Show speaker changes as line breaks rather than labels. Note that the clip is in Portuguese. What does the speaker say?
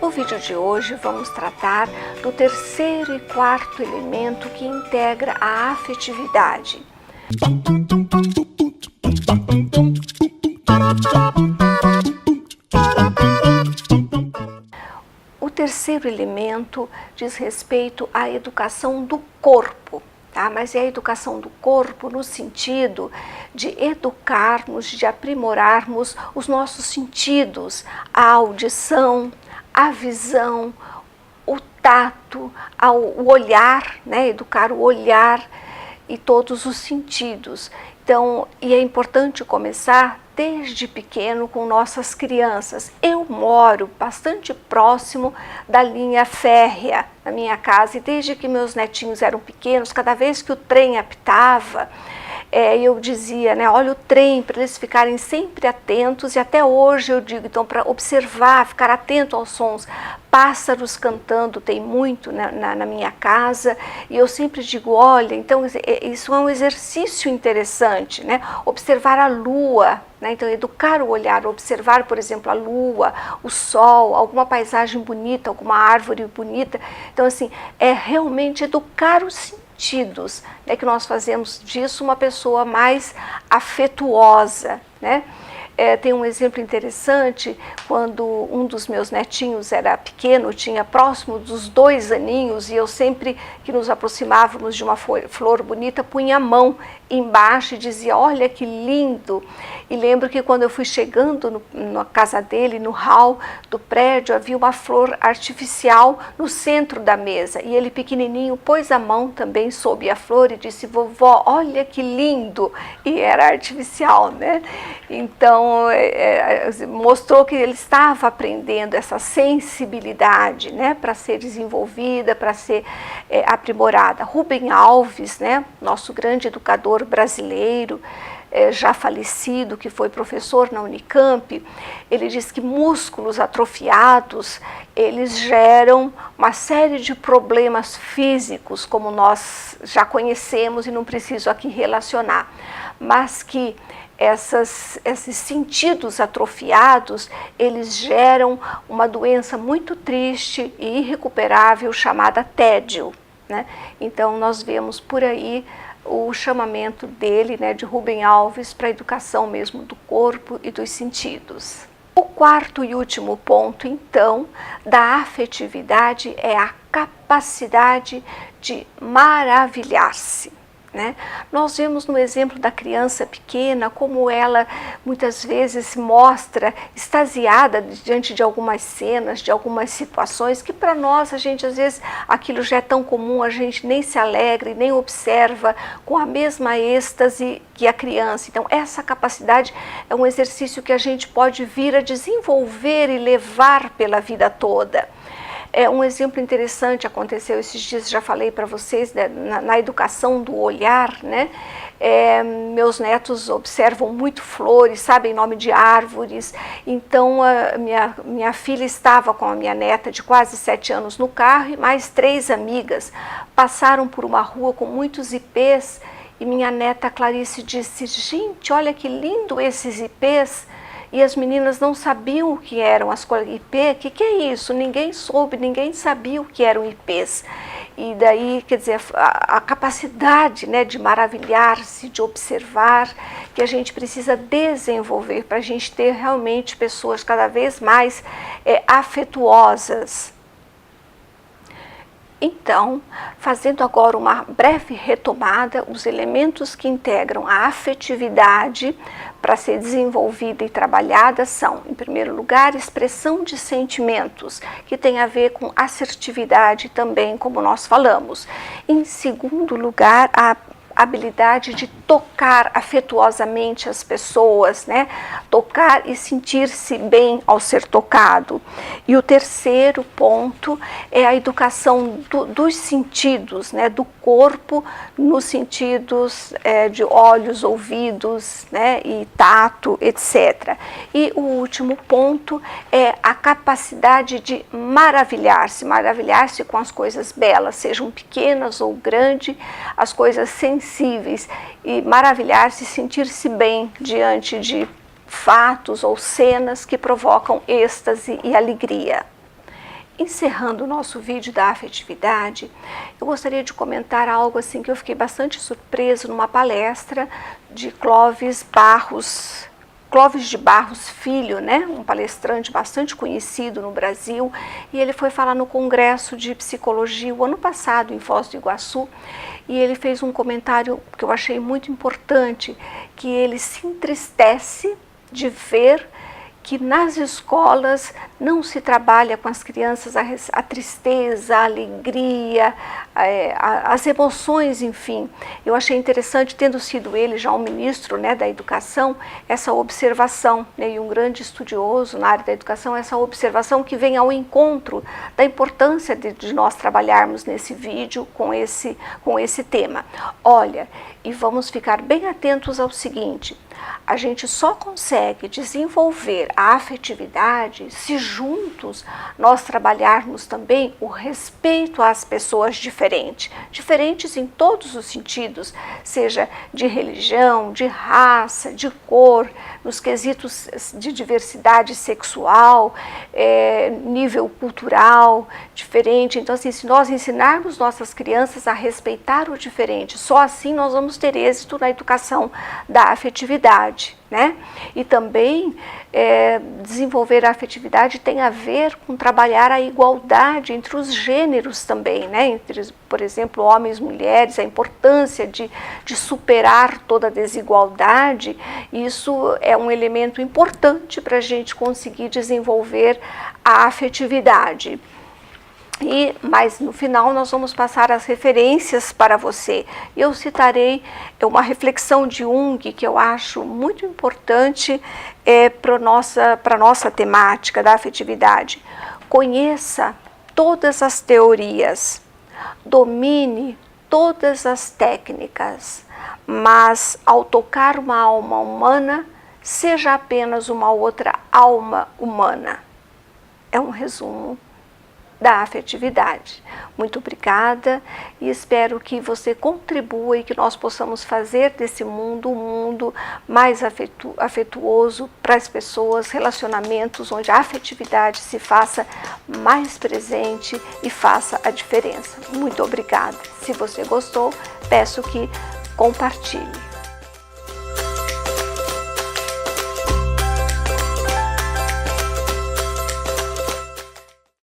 No vídeo de hoje vamos tratar do terceiro e quarto elemento que integra a afetividade. O terceiro elemento diz respeito à educação do corpo. Tá? Mas é a educação do corpo no sentido de educarmos, de aprimorarmos os nossos sentidos, a audição, a visão, o tato, o olhar, né? Educar o olhar e todos os sentidos. Então, e é importante começar desde pequeno com nossas crianças. Eu moro bastante próximo da linha férrea na minha casa e desde que meus netinhos eram pequenos, cada vez que o trem apitava, eu dizia, né, olha o trem, para eles ficarem sempre atentos, e até hoje eu digo, então, para observar, ficar atento aos sons. Pássaros cantando tem muito na minha casa, e eu sempre digo, olha, então isso é um exercício interessante, né? Observar a lua, né? Então educar o olhar, observar, por exemplo, a lua, o sol, alguma paisagem bonita, alguma árvore bonita. Então, assim, é realmente educar os sentidos, né? Que nós fazemos disso uma pessoa mais afetuosa, né? Tem um exemplo interessante, quando um dos meus netinhos era pequeno, tinha próximo dos 2 aninhos, e eu sempre que nos aproximávamos de uma flor bonita, punha a mão embaixo e dizia, olha que lindo. E lembro que quando eu fui chegando na casa dele, no hall do prédio, havia uma flor artificial no centro da mesa, e ele pequenininho pôs a mão também sob a flor e disse, vovó, olha que lindo, e era artificial, né? Então, mostrou que ele estava aprendendo essa sensibilidade, né, para ser desenvolvida, para ser aprimorada. Rubem Alves, né, nosso grande educador brasileiro, já falecido, que foi professor na Unicamp, ele diz que músculos atrofiados, eles geram uma série de problemas físicos, como nós já conhecemos e não preciso aqui relacionar, mas que esses sentidos atrofiados, eles geram uma doença muito triste e irrecuperável chamada tédio, né? Então nós vemos por aí o chamamento dele, né, de Rubem Alves, para a educação mesmo do corpo e dos sentidos. O quarto e último ponto, então, da afetividade é a capacidade de maravilhar-se. Né? Nós vemos no exemplo da criança pequena como ela muitas vezes se mostra extasiada diante de algumas cenas, de algumas situações que para nós, a gente às vezes, aquilo já é tão comum, a gente nem se alegra e nem observa com a mesma êxtase que a criança. Então essa capacidade é um exercício que a gente pode vir a desenvolver e levar pela vida toda. Um exemplo interessante aconteceu esses dias, já falei para vocês, né, na educação do olhar, né? Meus netos observam muito flores, sabem nome de árvores, então minha filha estava com a minha neta de quase 7 anos no carro e mais 3 amigas passaram por uma rua com muitos ipês e minha neta Clarice disse, gente, olha que lindo esses ipês. E as meninas não sabiam o que eram as cores. IP, o que é isso? Ninguém soube, ninguém sabia o que eram IPs. E daí, quer dizer, a capacidade, né, de maravilhar-se, de observar, que a gente precisa desenvolver para a gente ter realmente pessoas cada vez mais afetuosas. Então, fazendo agora uma breve retomada, os elementos que integram a afetividade para ser desenvolvida e trabalhada são, em primeiro lugar, expressão de sentimentos, que tem a ver com assertividade também, como nós falamos. Em segundo lugar, a habilidade de tocar afetuosamente as pessoas, né? Tocar e sentir-se bem ao ser tocado. E o terceiro ponto é a educação dos sentidos, né? Do corpo, nos sentidos de olhos, ouvidos, né? E tato, etc. E o último ponto é a capacidade de maravilhar-se, maravilhar-se com as coisas belas, sejam pequenas ou grandes, as coisas sensíveis, e maravilhar-se, sentir-se bem diante de fatos ou cenas que provocam êxtase e alegria. encerrando o nosso vídeo da afetividade, eu gostaria de comentar algo assim que eu fiquei bastante surpreso numa palestra de Clóvis de Barros Filho, né? Um palestrante bastante conhecido no Brasil, e ele foi falar no Congresso de Psicologia o ano passado em Foz do Iguaçu, e ele fez um comentário que eu achei muito importante, que ele se entristece de ver que nas escolas não se trabalha com as crianças a tristeza, a alegria, as emoções, enfim. Eu achei interessante, tendo sido ele já um ministro, né, da educação, essa observação, né, e um grande estudioso na área da educação, essa observação que vem ao encontro da importância de nós trabalharmos nesse vídeo com esse tema. Olha, e vamos ficar bem atentos ao seguinte: a gente só consegue desenvolver a afetividade se juntos nós trabalharmos também o respeito às pessoas diferentes em todos os sentidos, seja de religião, de raça, de cor, nos quesitos de diversidade sexual, nível cultural diferente. Então, assim, se nós ensinarmos nossas crianças a respeitar o diferente, só assim nós vamos ter êxito na educação da afetividade, né? E também desenvolver a afetividade tem a ver com trabalhar a igualdade entre os gêneros também, né? Entre, por exemplo, homens e mulheres, a importância de superar toda a desigualdade. Isso é um elemento importante para a gente conseguir desenvolver a afetividade. Mas no final nós vamos passar as referências para você. Eu citarei uma reflexão de Jung que eu acho muito importante para a nossa temática da afetividade. Conheça todas as teorias, domine todas as técnicas, mas ao tocar uma alma humana, seja apenas uma outra alma humana. É um resumo da afetividade. Muito obrigada e espero que você contribua e que nós possamos fazer desse mundo um mundo mais afetuoso para as pessoas, relacionamentos onde a afetividade se faça mais presente e faça a diferença. Muito obrigada. Se você gostou, peço que compartilhe.